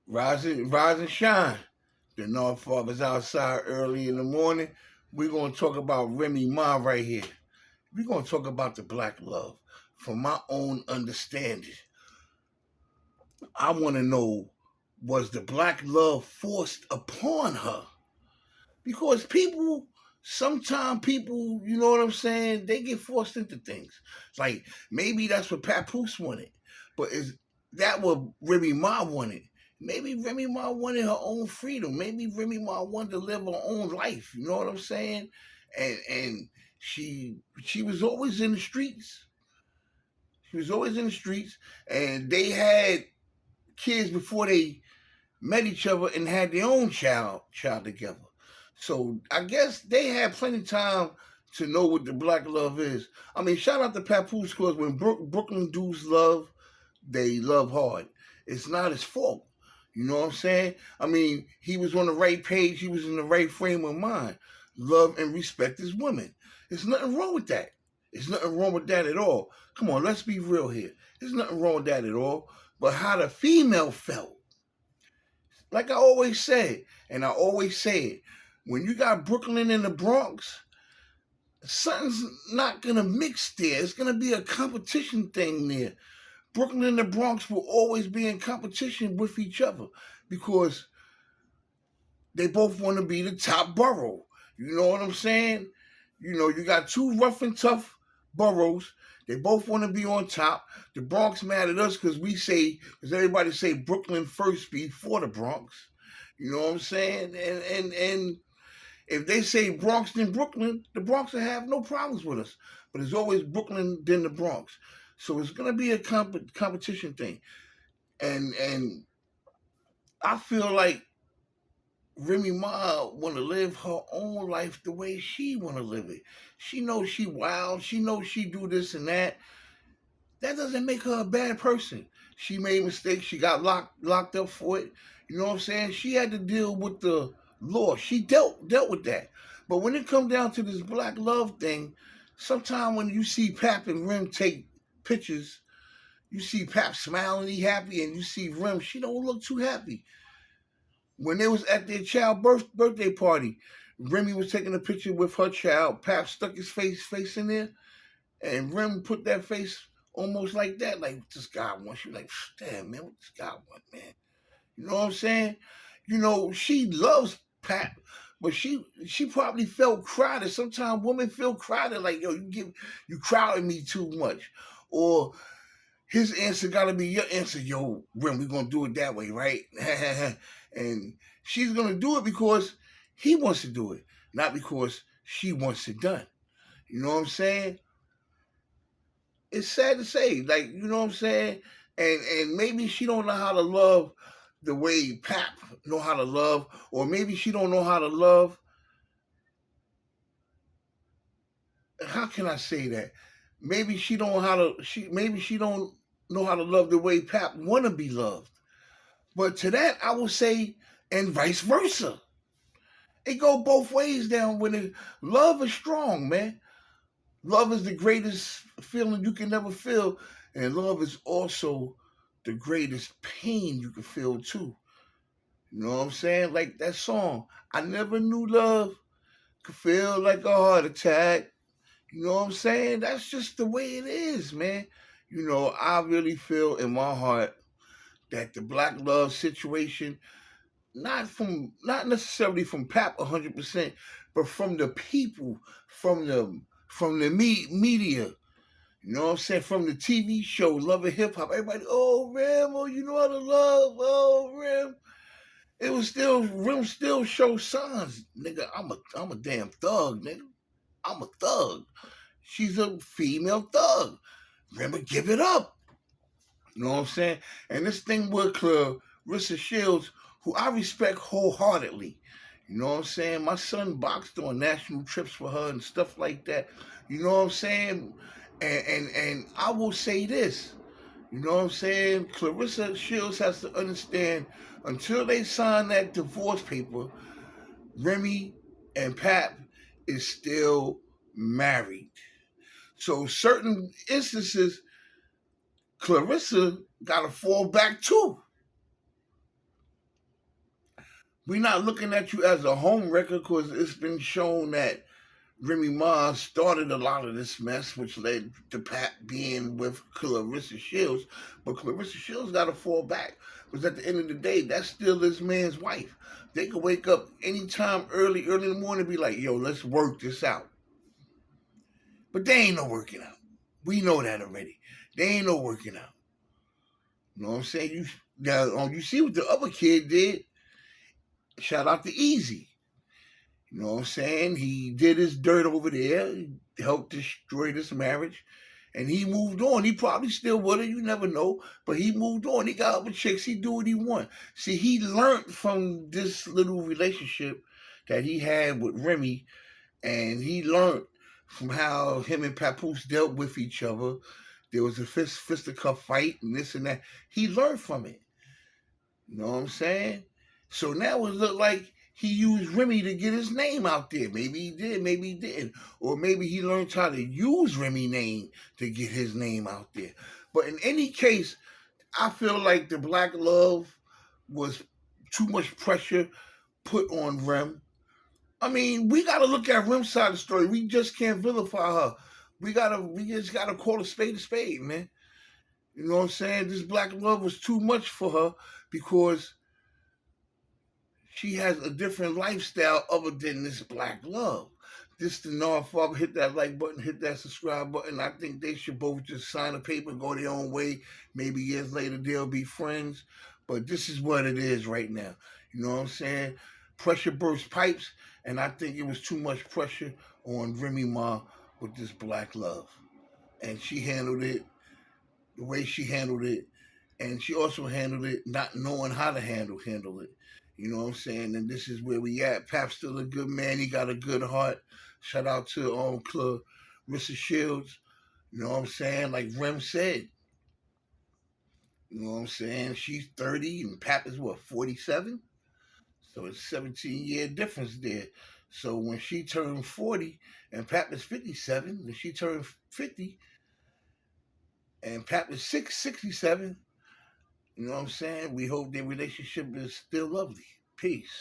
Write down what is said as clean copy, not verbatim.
Rise and shine. The North Fathers outside early in the morning. We're gonna talk about Remy Ma right here. We're gonna talk about the black love. From my own understanding, I wanna know, was the black love forced upon her? Because sometimes people, you know what I'm saying, they get forced into things. Like maybe that's what Papoose wanted, but is that what Remy Ma wanted? Maybe Remy Ma wanted her own freedom. Maybe Remy Ma wanted to live her own life. You know what I'm saying? And she was always in the streets. She was always in the streets, and they had kids before they met each other and had their own child together. So I guess they had plenty of time to know what the black love is. I mean, shout out to Papoose because when Brooklyn dudes love, they love hard. It's not his fault. You know what I'm saying? I mean, he was on the right page. He was in the right frame of mind. Love and respect his women. There's nothing wrong with that. There's nothing wrong with that at all. Come on, let's be real here. There's nothing wrong with that at all. But how the female felt, like I always said, and I always say it, when you got Brooklyn and the Bronx, something's not gonna mix there. It's gonna be a competition thing there. Brooklyn and the Bronx will always be in competition with each other because they both want to be the top borough. You know what I'm saying? You know, you got two rough and tough boroughs. They both want to be on top. The Bronx mad at us because everybody say Brooklyn first before the Bronx. You know what I'm saying? And if they say Bronx then Brooklyn, the Bronx will have no problems with us. But it's always Brooklyn then the Bronx. So it's gonna be a competition thing. And I feel like Remy Ma want to live her own life the way she want to live it. She knows she wild. She knows she do this and that. That doesn't make her a bad person. She made mistakes. She got locked up for it. You know what I'm saying? She had to deal with the law. She dealt with that. But when it comes down to this black love thing, sometimes when you see Pap and Rim take pictures, you see Pap smiling, he happy, and you see Rim, she don't look too happy. When they was at their child birthday party, Remy was taking a picture with her child. Pap stuck his face in there, and Rem put that face almost like that, like this guy wants you. Like, damn man, what this guy want, man? You know what I'm saying? You know, she loves Pap, but she probably felt crowded. Sometimes women feel crowded, like yo, you crowding me too much, or his answer gotta be your answer. Yo, Rim, we gonna do it that way, right? And she's gonna do it because he wants to do it, not because she wants it done. You know what I'm saying? It's sad to say, like, you know what I'm saying? And maybe she don't know how to love the way Pap know how to love, or maybe she don't know how to love. How can I say that? Maybe she don't how to maybe she don't know how to love the way Pap wanna be loved. But to that, I would say, and vice versa. It go both ways down when love is strong, man. Love is the greatest feeling you can ever feel, and love is also the greatest pain you can feel too. You know what I'm saying? Like that song, I never knew love could feel like a heart attack. You know what I'm saying? That's just the way it is, man. You know, I really feel in my heart that the black love situation, not necessarily from Pap 100%, but from the people, from the media. You know what I'm saying? From the TV show, Love and Hip Hop, everybody, oh Rim, oh you know how to love, oh Rim. It was still Rim still show signs, nigga. I'm a damn thug, nigga. I'm a thug. She's a female thug. Remember, give it up. You know what I'm saying? And this thing with Clarissa Shields, who I respect wholeheartedly. You know what I'm saying? My son boxed on national trips for her and stuff like that. You know what I'm saying? And I will say this. You know what I'm saying? Clarissa Shields has to understand until they sign that divorce paper, Remy and Pap is still married. So certain instances, Clarissa got to fall back too. We're not looking at you as a home wrecker because it's been shown that Remy Ma started a lot of this mess, which led to Pat being with Clarissa Shields. But Clarissa Shields got to fall back because at the end of the day, that's still this man's wife. They could wake up anytime early in the morning and be like, yo, let's work this out. But they ain't no working out. We know that already. They ain't no working out. You know what I'm saying? You see what the other kid did? Shout out to Easy. You know what I'm saying? He did his dirt over there, he helped destroy this marriage, and he moved on. He probably still would have, you never know, but he moved on. He got other chicks, he do what he want. See, he learned from this little relationship that he had with Remy, and he learned from how him and Papoose dealt with each other. There was a fisticuff fight and this and that. He learned from it. You know what I'm saying? So now it look like he used Remy to get his name out there. Maybe he did, maybe he didn't. Or maybe he learned how to use Remy name to get his name out there. But in any case, I feel like the Black Love was too much pressure put on Rem. I mean, we gotta look at Rem's side of the story. We just can't vilify her. We just gotta call a spade, man. You know what I'm saying? This Black Love was too much for her because she has a different lifestyle other than this Black Love. This the Father, hit that like button, hit that subscribe button. I think they should both just sign a paper, go their own way. Maybe years later they'll be friends. But this is what it is right now. You know what I'm saying? Pressure burst pipes, and I think it was too much pressure on Remy Ma with this Black Love. And she handled it the way she handled it, and she also handled it not knowing how to handle it. You know what I'm saying? And this is where we at. Pap's still a good man. He got a good heart. Shout out to Clarissa Shields. You know what I'm saying? Like Rem said. You know what I'm saying? She's 30 and Pap is what, 47? So it's 17-year difference there. So when she turned 40 and Pap is 57, when she turned 50 and Pap is 67, you know what I'm saying? We hope their relationship is still lovely. Peace.